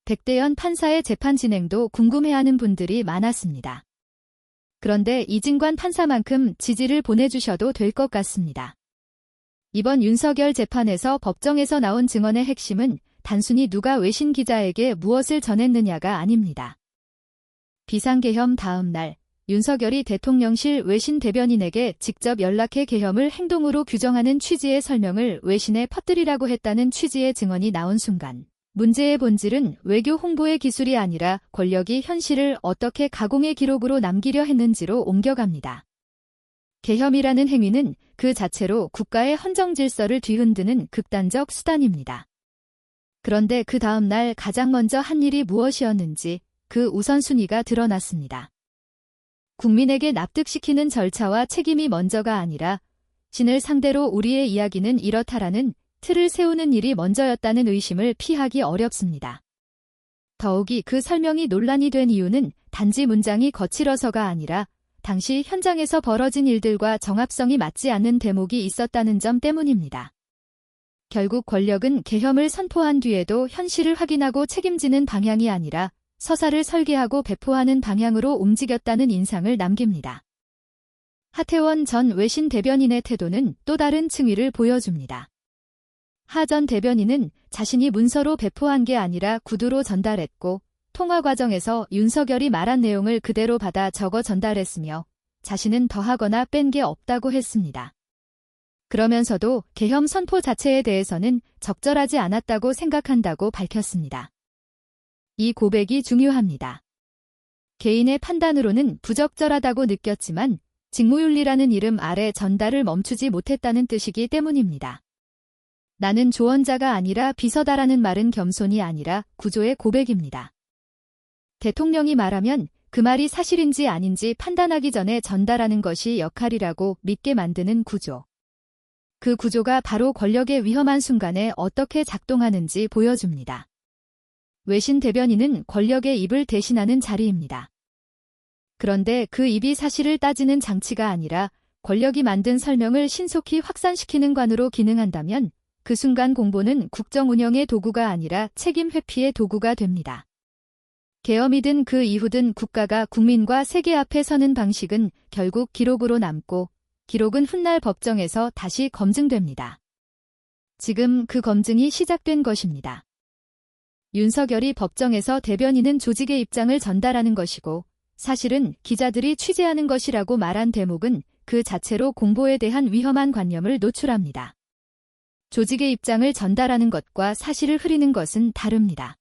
백대현 판사의 재판 진행도 궁금해하는 분들이 많았습니다. 그런데 이진관 판사만큼 지지를 보내주셔도 될 것 같습니다. 이번 윤석열 재판에서 법정에서 나온 증언의 핵심은 단순히 누가 외신 기자에게 무엇을 전했느냐가 아닙니다. 비상계엄 다음 날 윤석열이 대통령실 외신 대변인에게 직접 연락해 계엄을 행동으로 규정하는 취지의 설명을 외신에 퍼뜨리라고 했다는 취지의 증언이 나온 순간 문제의 본질은 외교 홍보의 기술이 아니라 권력이 현실을 어떻게 가공의 기록으로 남기려 했는지로 옮겨갑니다. 계엄이라는 행위는 그 자체로 국가의 헌정 질서를 뒤흔드는 극단적 수단입니다. 그런데 그 다음 날 가장 먼저 한 일이 무엇이었는지 그 우선순위가 드러났습니다. 국민에게 납득시키는 절차와 책임이 먼저가 아니라 신을 상대로 우리의 이야기는 이렇다라는 틀을 세우는 일이 먼저였다는 의심을 피하기 어렵습니다. 더욱이 그 설명이 논란이 된 이유는 단지 문장이 거칠어서가 아니라 당시 현장에서 벌어진 일들과 정합성이 맞지 않는 대목이 있었다는 점 때문입니다. 결국 권력은 계엄을 선포한 뒤에도 현실을 확인하고 책임지는 방향이 아니라 서사를 설계하고 배포하는 방향으로 움직였다는 인상을 남깁니다. 하태원 전 외신 대변인의 태도는 또 다른 층위를 보여줍니다. 하 전 대변인은 자신이 문서로 배포한 게 아니라 구두로 전달했고 통화 과정에서 윤석열이 말한 내용을 그대로 받아 적어 전달했으며 자신은 더하거나 뺀 게 없다고 했습니다. 그러면서도 계엄 선포 자체에 대해서는 적절하지 않았다고 생각한다고 밝혔습니다. 이 고백이 중요합니다. 개인의 판단으로는 부적절하다고 느꼈지만 직무윤리라는 이름 아래 전달을 멈추지 못했다는 뜻이기 때문입니다. 나는 조언자가 아니라 비서다라는 말은 겸손이 아니라 구조의 고백입니다. 대통령이 말하면 그 말이 사실인지 아닌지 판단하기 전에 전달하는 것이 역할이라고 믿게 만드는 구조. 그 구조가 바로 권력의 위험한 순간에 어떻게 작동하는지 보여줍니다. 외신 대변인은 권력의 입을 대신하는 자리입니다. 그런데 그 입이 사실을 따지는 장치가 아니라 권력이 만든 설명을 신속히 확산시키는 관으로 기능한다면 그 순간 공보는 국정 운영의 도구가 아니라 책임 회피의 도구가 됩니다. 계엄이든 그 이후든 국가가 국민과 세계 앞에 서는 방식은 결국 기록으로 남고 기록은 훗날 법정에서 다시 검증됩니다. 지금 그 검증이 시작된 것입니다. 윤석열이 법정에서 대변인은 조직의 입장을 전달하는 것이고 사실은 기자들이 취재하는 것이라고 말한 대목은 그 자체로 공보에 대한 위험한 관념을 노출합니다. 조직의 입장을 전달하는 것과 사실을 흐리는 것은 다릅니다.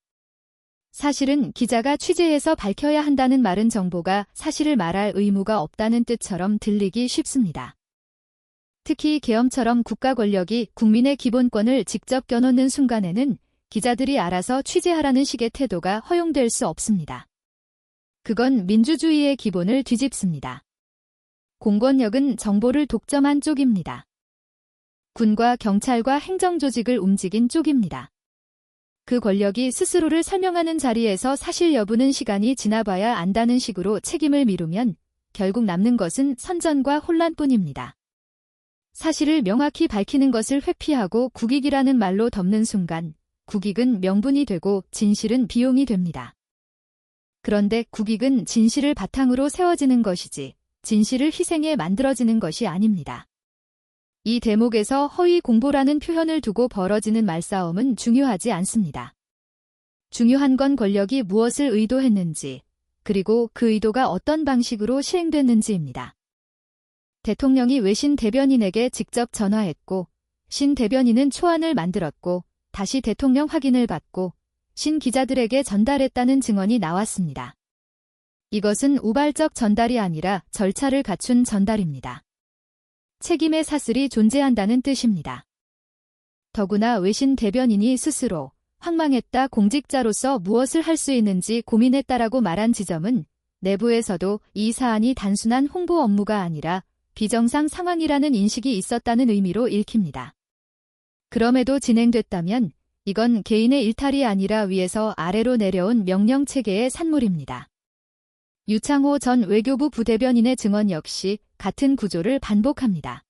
사실은 기자가 취재해서 밝혀야 한다는 말은 정보가 사실을 말할 의무가 없다는 뜻처럼 들리기 쉽습니다. 특히 계엄처럼 국가 권력이 국민의 기본권을 직접 껴놓는 순간에는 기자들이 알아서 취재하라는 식의 태도가 허용될 수 없습니다. 그건 민주주의의 기본을 뒤집습니다. 공권력은 정보를 독점한 쪽입니다. 군과 경찰과 행정조직을 움직인 쪽입니다. 그 권력이 스스로를 설명하는 자리에서 사실 여부는 시간이 지나봐야 안다는 식으로 책임을 미루면 결국 남는 것은 선전과 혼란뿐입니다. 사실을 명확히 밝히는 것을 회피하고 국익이라는 말로 덮는 순간 국익은 명분이 되고 진실은 비용이 됩니다. 그런데 국익은 진실을 바탕으로 세워지는 것이지 진실을 희생해 만들어지는 것이 아닙니다. 이 대목에서 허위 공보라는 표현을 두고 벌어지는 말싸움은 중요하지 않습니다. 중요한 건 권력이 무엇을 의도했는지, 그리고 그 의도가 어떤 방식으로 시행됐는지입니다. 대통령이 외신 대변인에게 직접 전화했고, 신 대변인은 초안을 만들었고, 다시 대통령 확인을 받고, 신 기자들에게 전달했다는 증언이 나왔습니다. 이것은 우발적 전달이 아니라 절차를 갖춘 전달입니다. 책임의 사슬이 존재한다는 뜻입니다. 더구나 외신 대변인이 스스로 황망했다 공직자로서 무엇을 할 수 있는지 고민했다라고 말한 지점은 내부에서도 이 사안이 단순한 홍보 업무가 아니라 비정상 상황이라는 인식이 있었다는 의미로 읽힙니다. 그럼에도 진행됐다면 이건 개인의 일탈이 아니라 위에서 아래로 내려온 명령체계의 산물입니다. 유창호 전 외교부 부대변인의 증언 역시 같은 구조를 반복합니다.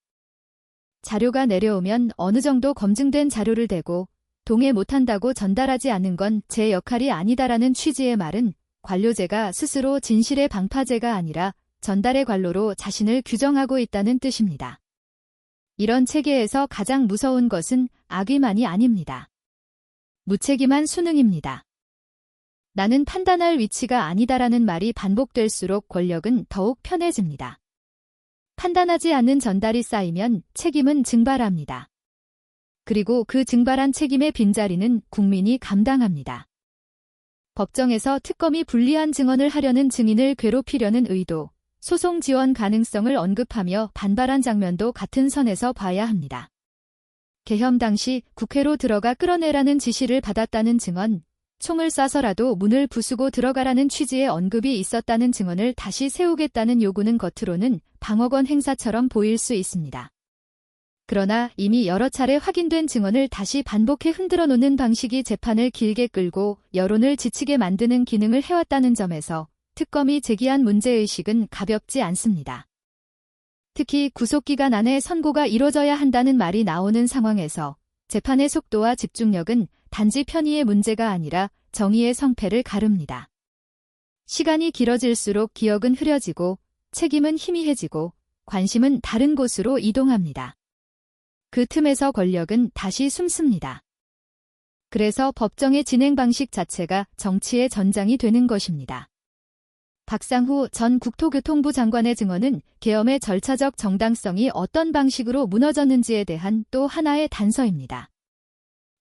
자료가 내려오면 어느 정도 검증된 자료를 대고 동의 못한다고 전달하지 않는 건 제 역할이 아니다라는 취지의 말은 관료제가 스스로 진실의 방파제가 아니라 전달의 관로로 자신을 규정하고 있다는 뜻입니다. 이런 체계에서 가장 무서운 것은 악의만이 아닙니다. 무책임한 수능입니다. 나는 판단할 위치가 아니다라는 말이 반복될수록 권력은 더욱 편해집니다. 판단하지 않는 전달이 쌓이면 책임은 증발합니다. 그리고 그 증발한 책임의 빈자리는 국민이 감당합니다. 법정에서 특검이 불리한 증언을 하려는 증인을 괴롭히려는 의도, 소송 지원 가능성을 언급하며 반발한 장면도 같은 선에서 봐야 합니다. 계엄 당시 국회로 들어가 끌어내라는 지시를 받았다는 증언, 총을 쏴서라도 문을 부수고 들어가라는 취지의 언급이 있었다는 증언을 다시 세우겠다는 요구는 겉으로는 방어권 행사처럼 보일 수 있습니다. 그러나 이미 여러 차례 확인된 증언을 다시 반복해 흔들어 놓는 방식이 재판을 길게 끌고 여론을 지치게 만드는 기능을 해왔다는 점에서 특검이 제기한 문제의식은 가볍지 않습니다. 특히 구속기간 안에 선고가 이뤄져야 한다는 말이 나오는 상황에서 재판의 속도와 집중력은 단지 편의의 문제가 아니라 정의의 성패를 가릅니다. 시간이 길어질수록 기억은 흐려지고 책임은 희미해지고 관심은 다른 곳으로 이동합니다. 그 틈에서 권력은 다시 숨습니다. 그래서 법정의 진행 방식 자체가 정치의 전장이 되는 것입니다. 박상후 전 국토교통부 장관의 증언은 계엄의 절차적 정당성이 어떤 방식으로 무너졌는지에 대한 또 하나의 단서입니다.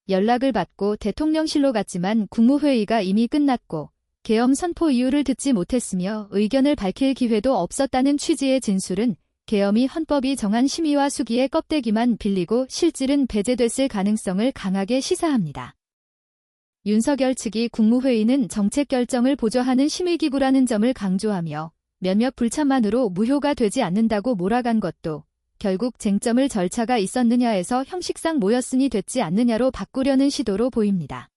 연락을 받고 대통령실로 갔지만 국무회의가 이미 끝났고 계엄 선포 이유를 듣지 못했으며 의견을 밝힐 기회도 없었다는 취지의 진술은 계엄이 헌법이 정한 심의와 수기의 껍데기만 빌리고 실질은 배제됐을 가능성을 강하게 시사합니다. 윤석열 측이 국무회의는 정책 결정을 보좌하는 심의기구라는 점을 강조하며 몇몇 불참만으로 무효가 되지 않는다고 몰아간 것도 결국 쟁점을 절차가 있었느냐에서 형식상 모였으니 됐지 않느냐로 바꾸려는 시도로 보입니다.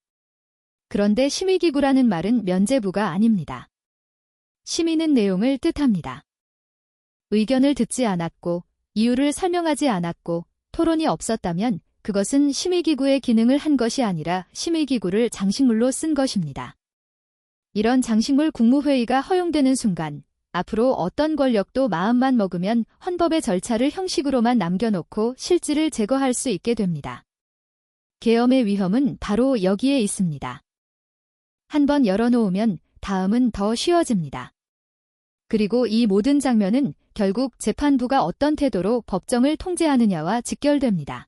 그런데 심의기구라는 말은 면제부가 아닙니다. 심의는 내용을 뜻합니다. 의견을 듣지 않았고 이유를 설명하지 않았고 토론이 없었다면 그것은 심의기구의 기능을 한 것이 아니라 심의기구를 장식물로 쓴 것입니다. 이런 장식물 국무회의가 허용되는 순간 앞으로 어떤 권력도 마음만 먹으면 헌법의 절차를 형식으로만 남겨놓고 실질을 제거할 수 있게 됩니다. 계엄의 위험은 바로 여기에 있습니다. 한번 열어놓으면 다음은 더 쉬워집니다. 그리고 이 모든 장면은 결국 재판부가 어떤 태도로 법정을 통제하느냐와 직결됩니다.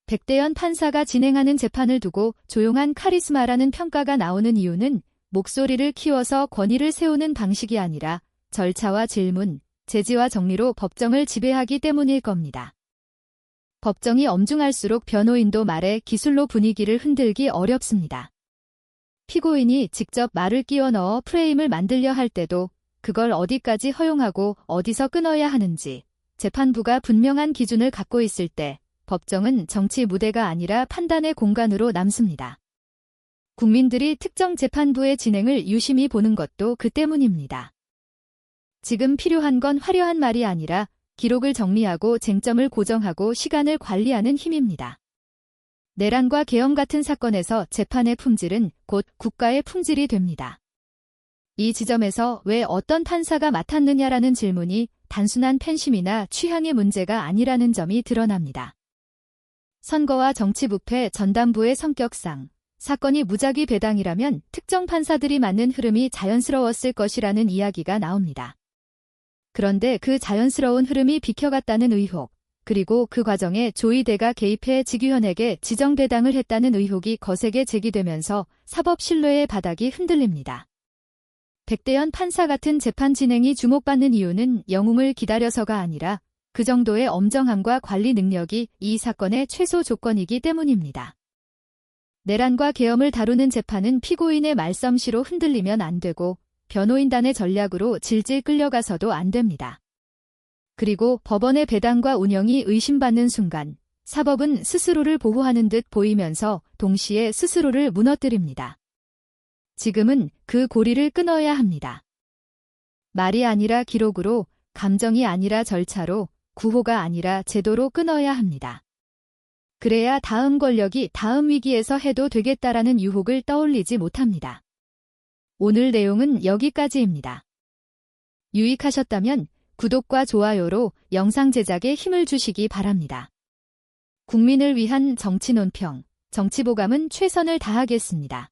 백대현 판사가 진행하는 재판을 두고 조용한 카리스마라는 평가가 나오는 이유는 목소리를 키워서 권위를 세우는 방식이 아니라 절차와 질문, 제지와 정리로 법정을 지배하기 때문일 겁니다. 법정이 엄중할수록 변호인도 말에 기술로 분위기를 흔들기 어렵습니다. 피고인이 직접 말을 끼워 넣어 프레임을 만들려 할 때도 그걸 어디까지 허용하고 어디서 끊어야 하는지 재판부가 분명한 기준을 갖고 있을 때 법정은 정치 무대가 아니라 판단의 공간으로 남습니다. 국민들이 특정 재판부의 진행을 유심히 보는 것도 그 때문입니다. 지금 필요한 건 화려한 말이 아니라 기록을 정리하고 쟁점을 고정하고 시간을 관리하는 힘입니다. 내란과 계엄 같은 사건에서 재판의 품질은 곧 국가의 품질이 됩니다. 이 지점에서 왜 어떤 판사가 맡았느냐라는 질문이 단순한 팬심이나 취향의 문제가 아니라는 점이 드러납니다. 선거와 정치부패 전담부의 성격상 사건이 무작위 배당이라면 특정 판사들이 맡는 흐름이 자연스러웠을 것이라는 이야기가 나옵니다. 그런데 그 자연스러운 흐름이 비켜갔다는 의혹, 그리고 그 과정에 조이대가 개입해 직위원에게 지정 배당을 했다는 의혹이 거세게 제기되면서 사법 신뢰의 바닥이 흔들립니다. 백대현 판사 같은 재판 진행이 주목받는 이유는 영웅을 기다려서가 아니라 그 정도의 엄정함과 관리 능력이 이 사건의 최소 조건이기 때문입니다. 내란과 계엄을 다루는 재판은 피고인의 말솜씨로 흔들리면 안 되고 변호인단의 전략으로 질질 끌려가서도 안 됩니다. 그리고 법원의 배당과 운영이 의심받는 순간 사법은 스스로를 보호하는 듯 보이면서 동시에 스스로를 무너뜨립니다. 지금은 그 고리를 끊어야 합니다. 말이 아니라 기록으로, 감정이 아니라 절차로, 구호가 아니라 제도로 끊어야 합니다. 그래야 다음 권력이 다음 위기에서 해도 되겠다라는 유혹을 떠올리지 못합니다. 오늘 내용은 여기까지입니다. 유익하셨다면 구독과 좋아요로 영상 제작에 힘을 주시기 바랍니다. 국민을 위한 정치 논평, 정치보감은 최선을 다하겠습니다.